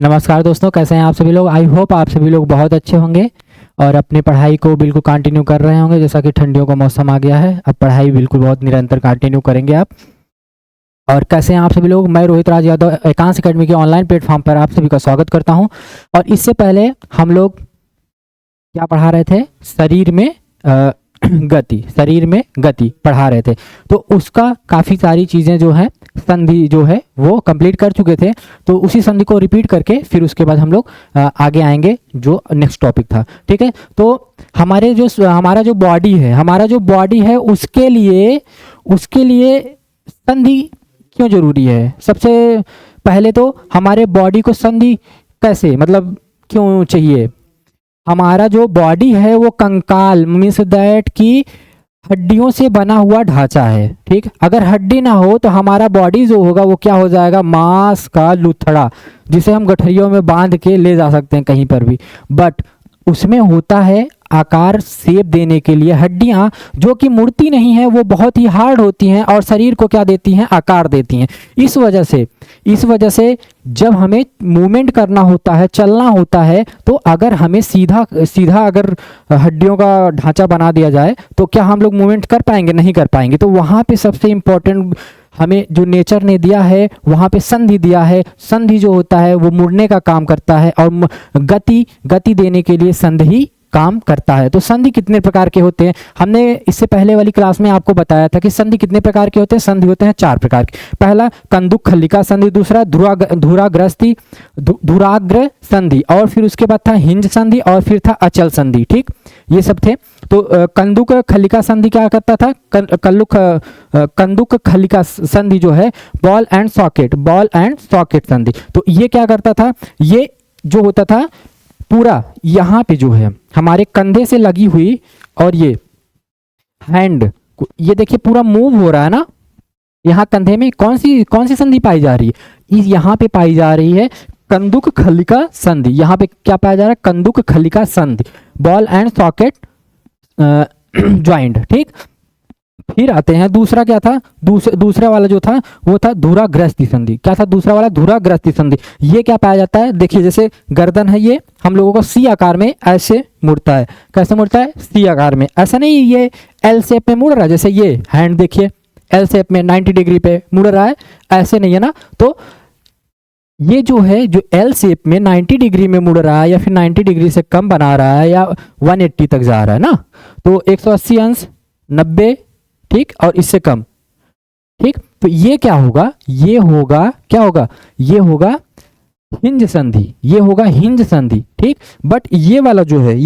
नमस्कार दोस्तों, कैसे हैं आप सभी लोग। आई होप आप सभी लोग बहुत अच्छे होंगे और अपनी पढ़ाई को बिल्कुल कंटिन्यू कर रहे होंगे। जैसा कि ठंडियों का मौसम आ गया है, अब पढ़ाई बिल्कुल बहुत निरंतर कंटिन्यू करेंगे आप। और कैसे हैं आप सभी लोग। मैं रोहित राज यादव एकांश अकेडमी के ऑनलाइन प्लेटफॉर्म पर आप सभी का स्वागत करता हूं। और इससे पहले हम लोग क्या पढ़ा रहे थे, शरीर में शरीर में गति पढ़ा रहे थे। तो उसका काफ़ी सारी चीज़ें जो है, संधि जो है वो कंप्लीट कर चुके थे। तो उसी संधि को रिपीट करके फिर उसके बाद हम लोग आगे आएंगे जो नेक्स्ट टॉपिक था। ठीक है, तो हमारा जो बॉडी है उसके लिए संधि क्यों जरूरी है। सबसे पहले तो हमारे बॉडी को संधि कैसे, मतलब क्यों चाहिए। हमारा जो बॉडी है वो कंकाल मीन्स दैट की हड्डियों से बना हुआ ढांचा है। ठीक, अगर हड्डी ना हो तो हमारा बॉडी जो होगा वो क्या हो जाएगा, मांस का लुथड़ा, जिसे हम गठरियों में बांध के ले जा सकते हैं कहीं पर भी। बट उसमें होता है आकार शेप देने के लिए हड्डियां जो कि मुड़ती नहीं है, वो बहुत ही हार्ड होती हैं और शरीर को क्या देती हैं, आकार देती हैं। इस वजह से जब हमें मूवमेंट करना होता है, चलना होता है, तो अगर हमें सीधा सीधा अगर हड्डियों का ढांचा बना दिया जाए तो क्या हम लोग मूवमेंट कर पाएंगे, नहीं कर पाएंगे। तो वहाँ पे सबसे इम्पोर्टेंट हमें जो नेचर ने दिया है वहाँ पे संधि दिया है। संधि जो होता है वो मुड़ने का काम करता है और गति देने के लिए संधि काम करता है। तो संधि कितने प्रकार के होते हैं, हमने इससे पहले वाली क्लास में आपको बताया था कि संधि कितने प्रकार के होते हैं। संधि होते हैं 4 प्रकार के। पहला कंदुक खल्लिका संधि, दूसरा धुराग्र संधि, और फिर उसके बाद था हिंज संधि, और फिर था अचल संधि। ठीक, ये सब थे। तो कंदुक खल्लिका संधि क्या करता था, कंदुक खल्लिका संधि जो है बॉल एंड सॉकेट संधि। तो ये क्या करता था, ये जो होता था पूरा यहाँ पे जो है हमारे कंधे से लगी हुई, और ये हैंड, ये देखिए पूरा मूव हो रहा है ना। यहाँ कंधे में कौन सी संधि पाई जा रही है, यहाँ पे पाई जा रही है कंदुक खल्लिका संधि। यहाँ पे क्या पाया जा रहा है, कंदुक खल्लिका संधि, बॉल एंड सॉकेट ज्वाइंट। ठीक, फिर आते हैं दूसरा क्या था, दूसरा वाला जो था वो था धुराग्रस्ती संधि। क्या था दूसरा वाला, धुराग्रस्ती संधि। ये क्या पाया जाता है, देखिए जैसे गर्दन है, ये हम लोगों को सी आकार में ऐसे मुड़ता है। कैसे मुड़ता है, सी आकार में। ऐसा नहीं ये एल शेप में मुड़ रहा है, जैसे ये हैंड देखिए एल शेप में 90 डिग्री पे मुड़ रहा है, ऐसे नहीं है ना। तो ये जो है, जो एल शेप में 90 डिग्री में मुड़ रहा है या फिर 90 डिग्री से कम बना रहा है या 180 तक जा रहा है ना, तो 180 अंश, 90, ठीक, और इससे कम। ठीक, तो ये क्या होगा, ये होगा हिंज संधि, ये होगा हिंज संधि। ठीक, बट ये वाला जो है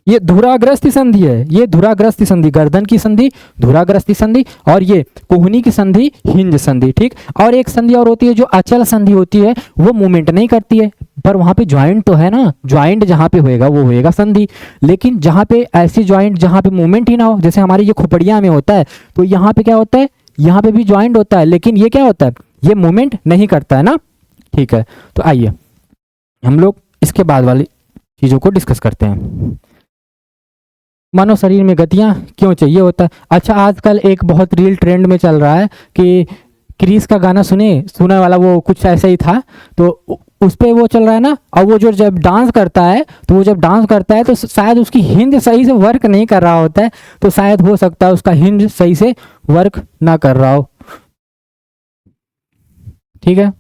ये धुराग्रस्ती संधि है, ये धुराग्रस्ती संधि, गर्दन की संधि धुराग्रस्ती संधि, और ये कोहनी की संधि हिंज संधि। ठीक, और एक संधि और होती है जो अचल संधि होती है, वो मूवमेंट नहीं करती है, पर वहां पे ज्वाइंट तो है ना, ज्वाइंट जहां पे होएगा वो होएगा संधि। लेकिन जहां पे ऐसी ज्वाइंट जहां पे मूवमेंट ही ना हो, जैसे हमारी ये खोपड़िया में होता है, तो यहाँ पे क्या होता है, यहाँ पे भी ज्वाइंट होता है, लेकिन ये क्या होता है, ये मूवमेंट नहीं करता है ना। ठीक है, तो आइए हम लोग इसके बाद वाली चीजों को डिस्कस करते हैं। मानव शरीर में गतियां क्यों चाहिए होता है। अच्छा, आजकल एक बहुत रील ट्रेंड में चल रहा है कि क्रिस का गाना सुने वाला, वो कुछ ऐसा ही था, तो उस पे वो चल रहा है ना। और वो जो जब डांस करता है तो शायद उसकी हिंज सही से वर्क नहीं कर रहा होता है, तो शायद हो सकता है उसका हिंज सही से वर्क ना कर रहा हो। ठीक है,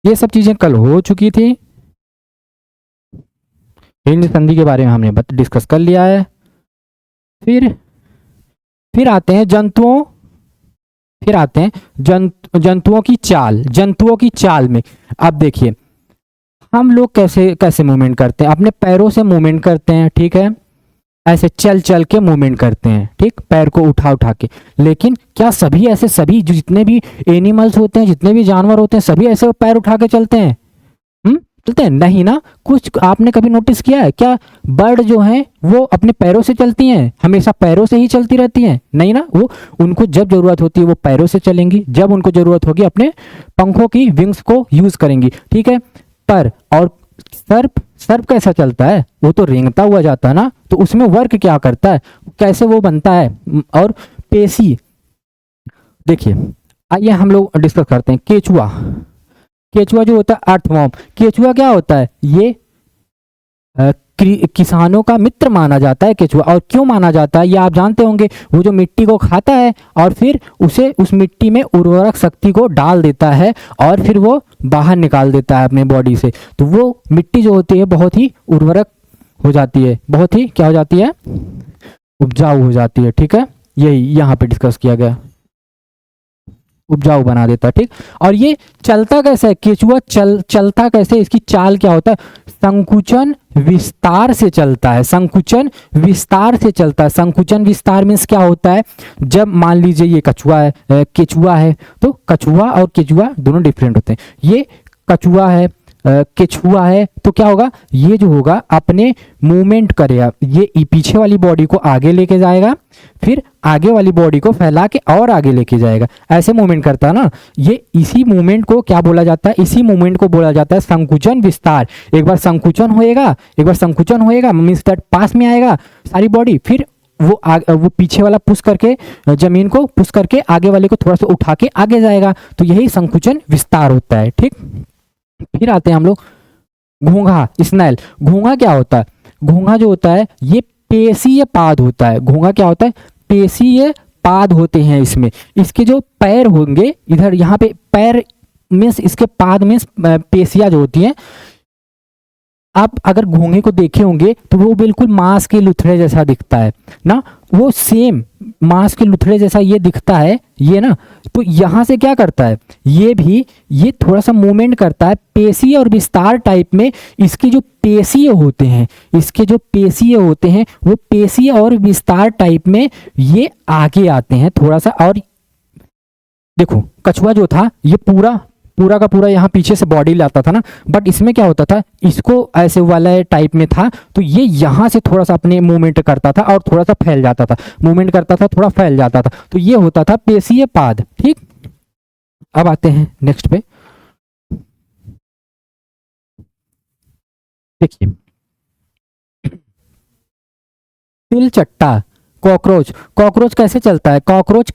ये सब चीजें कल हो चुकी थी। हिंज संधि के बारे में हमने डिस्कस कर लिया है। फिर आते हैं जंतुओं की चाल में। अब देखिए हम लोग कैसे मूवमेंट करते हैं, अपने पैरों से मूवमेंट करते हैं। ठीक है, ऐसे चल के मूवमेंट करते हैं। ठीक, पैर को उठा के। लेकिन क्या सभी जितने भी एनिमल्स होते हैं, जितने भी जानवर होते हैं, सभी ऐसे पैर उठा के चलते हैं? चलते हैं नहीं ना। कुछ आपने कभी नोटिस किया है क्या, बर्ड जो है वो अपने पैरों से चलती हैं, हमेशा पैरों से ही चलती रहती हैं? नहीं ना, वो उनको जब जरूरत होती है वो पैरों से चलेंगी, जब उनको जरूरत होगी अपने पंखों की विंग्स को यूज करेंगी। ठीक है, पर और सर्प कैसा चलता है, वो तो रेंगता हुआ जाता है ना। तो उसमें वर्क क्या करता है, कैसे वो बनता है। और पेशी देखिए, आइए हम लोग डिस्कस करते हैं केचुआ। केचुआ जो होता है अर्थवॉर्म, केचुआ क्या होता है, ये किसानों का मित्र माना जाता है केचुआ। और क्यों माना जाता है ये आप जानते होंगे, वो जो मिट्टी को खाता है और फिर उसे उस मिट्टी में उर्वरक शक्ति को डाल देता है और फिर वो बाहर निकाल देता है अपने बॉडी से, तो वो मिट्टी जो होती है बहुत ही उर्वरक हो जाती है, बहुत ही क्या हो जाती है, उपजाऊ हो जाती है। ठीक है, यही यहाँ पे डिस्कस किया गया, उपजाऊ बना देता है। ठीक, और ये चलता कैसे है केचुआ, चलता कैसे, इसकी चाल क्या होता है, संकुचन विस्तार से चलता है, संकुचन विस्तार से चलता है। संकुचन विस्तार मीन्स क्या होता है, जब मान लीजिए ये कछुआ है, केचुआ है, तो कछुआ और केचुआ दोनों डिफरेंट होते हैं। ये कछुआ है, केचुआ है, तो क्या होगा, ये जो होगा अपने मूवमेंट करेगा, ये पीछे वाली बॉडी को आगे लेके जाएगा, फिर आगे वाली बॉडी को फैला के और आगे लेके जाएगा, ऐसे मूवमेंट करता है ना। ये इसी मूवमेंट को क्या बोला जाता है, इसी मूवमेंट को बोला जाता है संकुचन विस्तार। एक बार संकुचन होएगा मीन्स दैट पास में आएगा सारी बॉडी, फिर वो पीछे वाला पुश करके, जमीन को पुश करके आगे वाले को थोड़ा सा उठा के आगे जाएगा, तो यही संकुचन विस्तार होता है। ठीक, फिर आते हैं हम लोग घोंघा, स्नेल। घोंघा क्या होता है, घोंघा जो होता है ये पेशीय पाद होता है। घोंघा क्या होता है, पेशीय पाद होते हैं इसमें। इसके जो पैर होंगे इधर, यहाँ पे पैर मीन्स इसके पाद मीन्स पेशियां जो होती हैं। आप अगर घोंघे को देखे होंगे तो वो बिल्कुल मांस के लुथड़े जैसा दिखता है ना, वो सेम मांस के लुथड़े जैसा ये दिखता है ये ना। तो यहाँ से क्या करता है, ये थोड़ा सा मूवमेंट करता है पेशीय और विस्तार टाइप में। इसके जो पेशीय होते हैं वो पेशीय और विस्तार टाइप में ये आगे आते हैं थोड़ा सा। और देखो कछुआ जो था ये पूरा का पूरा यहाँ पीछे से बॉडी लाता था ना, बट इसमें क्या होता था, इसको ऐसे वाला टाइप में था, तो ये यहाँ से थोड़ा सा अपने मूवमेंट करता था और थोड़ा सा फैल जाता था, मूवमेंट करता था थोड़ा फैल जाता था, तो ये होता था पेशीय पाद। ठीक, अब आते हैं नेक्स्ट पे। देखिए तिलचट्टा, कॉकरोच कैसे चलता है, कॉकरोच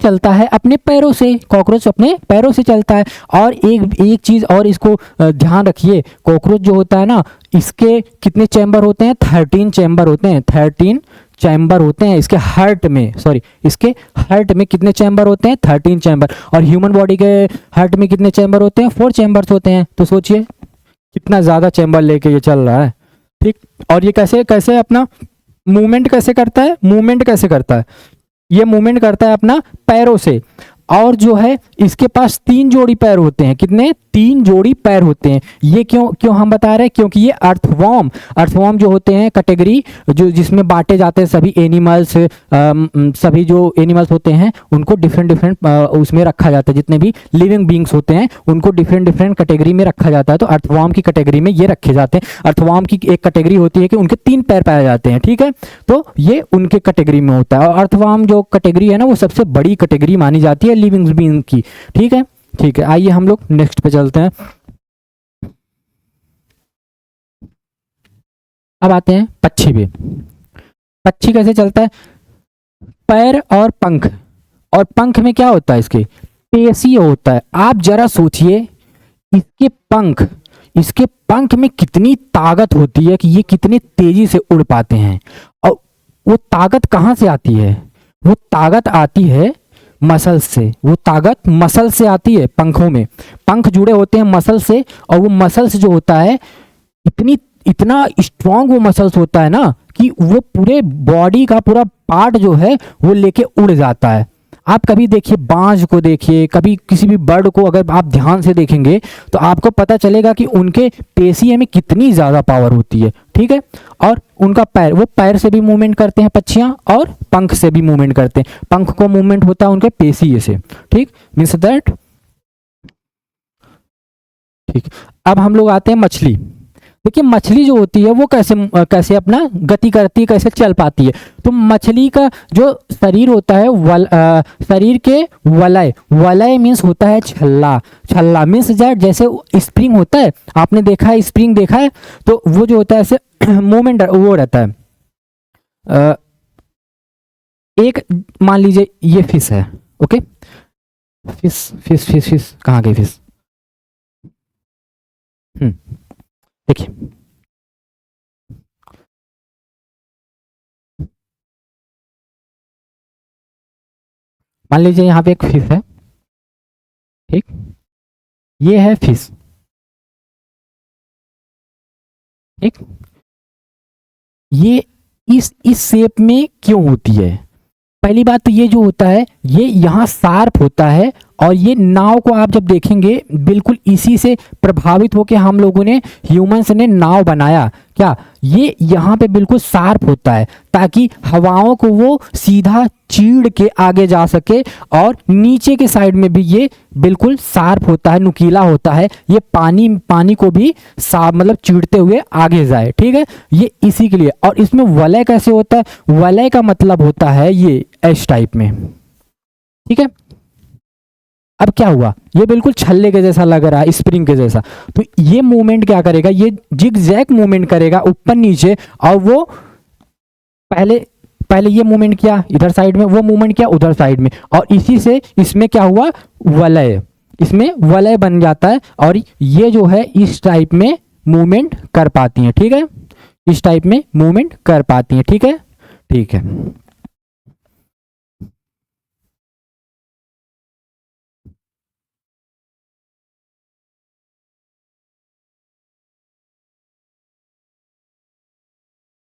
चलता है अपने पैरों से, कॉकरोच अपने पैरों से चलता है। और एक चीज और इसको ध्यान रखिए, कॉकरोच जो होता है ना, इसके कितने चैम्बर होते हैं, 13 चैम्बर होते हैं, 13 चैम्बर होते हैं इसके हार्ट में, इसके हार्ट में कितने चैम्बर होते हैं, 13 चैम्बर। और ह्यूमन बॉडी के हार्ट में कितने चैम्बर होते हैं, 4 चैम्बर्स होते हैं। तो सोचिए कितना ज्यादा चैम्बर लेके ये चल रहा है। ठीक, और ये कैसे अपना मूवमेंट कैसे करता है, ये मूवमेंट करता है अपना पैरों से। और जो है इसके पास 3 जोड़ी पैर होते हैं, कितने, 3 जोड़ी पैर होते हैं। ये क्यों हम बता रहे हैं, क्योंकि ये अर्थवॉर्म जो होते हैं कैटेगरी, जो जिसमें बांटे जाते हैं सभी एनिमल्स, सभी जो एनिमल्स होते हैं उनको डिफरेंट उसमें रखा जाता है। जितने भी लिविंग बींग्स होते हैं उनको डिफरेंट कैटेगरी में रखा जाता है, तो अर्थवॉर्म की कैटेगरी में ये रखे जाते हैं। अर्थवॉर्म की एक कैटेगरी होती है कि उनके 3 पैर पाए जाते हैं। ठीक है, तो ये उनके कैटेगरी में होता है। और अर्थवॉर्म जो कैटेगरी है ना, वो सबसे बड़ी कैटेगरी मानी जाती है लिविंग बीइंग की। ठीक है, आइए हम लोग नेक्स्ट पे चलते हैं। अब आते हैं पक्षी पे। पक्षी कैसे चलता है, पैर और पंख में क्या होता है, इसके पेशीय होता है। आप जरा सोचिए इसके पंख में कितनी ताकत होती है कि ये कितनी तेजी से उड़ पाते हैं। और वो ताकत कहाँ से आती है, वो ताकत आती है मसल से, वो ताकत मसल से आती है। पंखों में पंख जुड़े होते हैं मसल से, और वो मसल्स जो होता है इतना स्ट्रांग वो मसल्स होता है ना कि वो पूरे बॉडी का पूरा पार्ट जो है वो लेके उड़ जाता है। आप कभी देखिए बाज को, देखिए कभी किसी भी बर्ड को अगर आप ध्यान से देखेंगे तो आपको पता चलेगा कि उनके पेशिये में कितनी ज्यादा पावर होती है। ठीक है, और उनका पैर, वो पैर से भी मूवमेंट करते हैं पक्षियां और पंख से भी मूवमेंट करते हैं। पंख को मूवमेंट होता है उनके पेशिये से। ठीक, मीन्स दैट। ठीक, अब हम लोग आते हैं मछली। देखिए मछली जो होती है वो कैसे अपना गति करती है, कैसे चल पाती है। तो मछली का जो शरीर होता है शरीर के वलय मीन्स होता है छल्ला मीन्स जैसे स्प्रिंग होता है, आपने देखा है स्प्रिंग देखा है, तो वो जो होता है ऐसे मूवमेंट वो रहता है। एक मान लीजिए ये फिश है, okay. Fish fish fish fish कहाँ गई फिश? देखिए मान लीजिए यहाँ पे एक फिश है, ठीक, ये है फिश, ठीक, ये इस शेप में क्यों होती है? पहली बात तो ये जो होता है ये यहाँ शार्प होता है, और ये नाव को आप जब देखेंगे बिल्कुल इसी से प्रभावित होकर हम लोगों ने, ह्यूमंस ने नाव बनाया। क्या ये यहाँ पे बिल्कुल शार्प होता है ताकि हवाओं को वो सीधा चीड़ के आगे जा सके, और नीचे के साइड में भी ये बिल्कुल शार्प होता है, नुकीला होता है, ये पानी को भी मतलब चीड़ते हुए आगे जाए, ठीक है, ये इसी के लिए। और इसमें वलय कैसे होता है? वलय का मतलब होता है ये एस टाइप में, ठीक है। अब क्या हुआ, ये बिल्कुल छल्ले के जैसा लग रहा है, स्प्रिंग के जैसा, तो ये मूवमेंट क्या करेगा, ये जिगजैग मूवमेंट करेगा ऊपर नीचे, और वो पहले ये मूवमेंट किया इधर साइड में, वो मूवमेंट किया उधर साइड में, और इसी से इसमें क्या हुआ, वलय, इसमें वलय बन जाता है, और ये जो है इस टाइप में मूवमेंट कर पाती है, ठीक है, इस टाइप में मूवमेंट कर पाती है, ठीक है, ठीक है।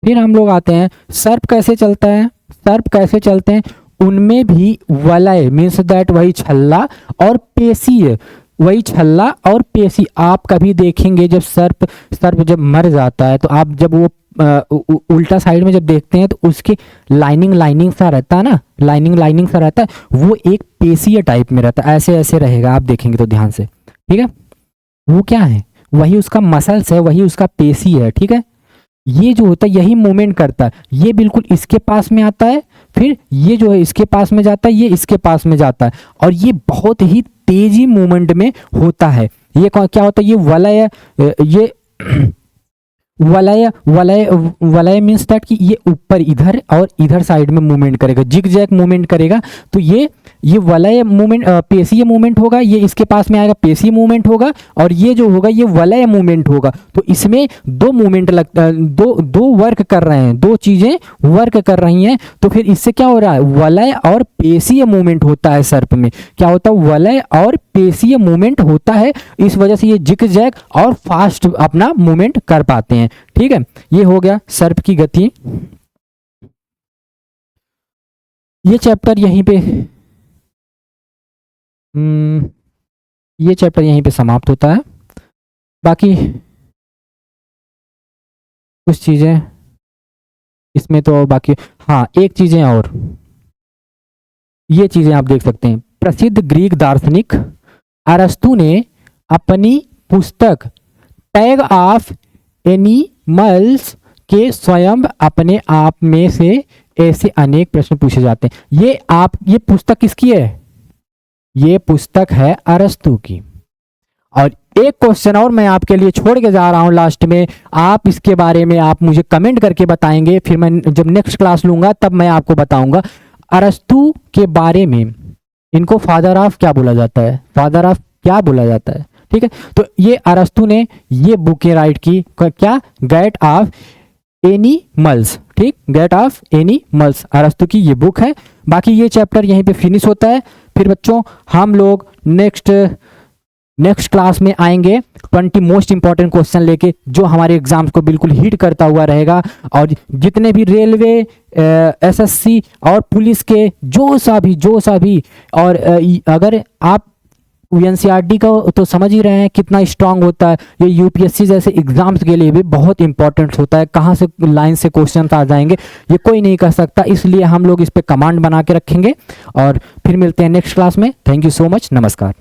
फिर हम लोग आते हैं सर्प कैसे चलता है। सर्प कैसे चलते हैं, उनमें भी वलय मीन्स दैट वही छल्ला और पेशी है, वही छल्ला और पेशी। आप कभी देखेंगे जब सर्प जब मर जाता है तो आप जब वो उल्टा साइड में जब देखते हैं तो उसकी लाइनिंग सा रहता है ना, लाइनिंग सा रहता है, वो एक पेशीय टाइप में रहता है, ऐसे ऐसे रहेगा, आप देखेंगे तो ध्यान से, ठीक है। वो क्या है, वही उसका मसल्स है, वही उसका पेशी है, ठीक है। ये जो होता है यही मूवमेंट करता है, ये बिल्कुल इसके पास में आता है, फिर ये जो है इसके पास में जाता है, ये इसके पास में जाता है, और ये बहुत ही तेजी मूवमेंट में होता है। ये क्या होता है, ये वलय, ये वलय मीन्स दैट कि ये ऊपर इधर और इधर साइड में मूवमेंट करेगा, जिगजैग मूवमेंट करेगा। तो ये वलय मूवमेंट, पेशीय मूवमेंट होगा, ये इसके पास में आएगा, पेशीय मूवमेंट होगा, और ये जो होगा ये वलय मूवमेंट होगा। तो इसमें दो मूवमेंट दो वर्क कर रहे हैं, दो चीजें वर्क कर रही हैं। तो फिर इससे क्या हो रहा है, वलय और पेशीय मूवमेंट होता है। सर्प में क्या होता है, वलय और पेशीय मूवमेंट होता है, इस वजह से ये जिगजैग और फास्ट अपना मूवमेंट कर पाते हैं, ठीक है। ये हो गया सर्प की गति। ये चैप्टर यहीं पे ये चैप्टर यहीं पे समाप्त होता है। बाकी कुछ चीजें इसमें तो बाकी, हाँ एक चीजें और, ये चीजें आप देख सकते हैं। प्रसिद्ध ग्रीक दार्शनिक अरस्तु ने अपनी पुस्तक टैग ऑफ एनिमल्स के स्वयं अपने आप में से ऐसे अनेक प्रश्न पूछे जाते हैं। ये पुस्तक किसकी है, ये पुस्तक है अरस्तु की। और एक क्वेश्चन और मैं आपके लिए छोड़ के जा रहा हूं लास्ट में, आप इसके बारे में आप मुझे कमेंट करके बताएंगे, फिर मैं जब नेक्स्ट क्लास लूंगा तब मैं आपको बताऊंगा अरस्तु के बारे में। इनको फादर ऑफ क्या बोला जाता है, फादर ऑफ क्या बोला जाता है, ठीक है। तो ये अरस्तु ने ये बुकें राइट की, क्या, गेट ऑफ एनिमल्स, ठीक, गेट ऑफ एनिमल्स अरस्तु की ये बुक है। बाकी ये चैप्टर यहीं पे फिनिश होता है। फिर बच्चों हम लोग नेक्स्ट क्लास में आएंगे 20 मोस्ट इंपॉर्टेंट क्वेश्चन लेके, जो हमारे एग्जाम्स को बिल्कुल हिट करता हुआ रहेगा। और जितने भी रेलवे, एसएससी और पुलिस के जो सा भी, और अगर आप एनसीईआरटी का तो समझ ही रहे हैं कितना स्ट्रांग होता है, ये यूपीएससी जैसे एग्जाम्स के लिए भी बहुत इंपॉर्टेंट होता है। कहाँ से लाइन से क्वेश्चन आ जाएंगे ये कोई नहीं कह सकता, इसलिए हम लोग इस पे कमांड बना के रखेंगे। और फिर मिलते हैं नेक्स्ट क्लास में। थैंक यू सो मच, नमस्कार।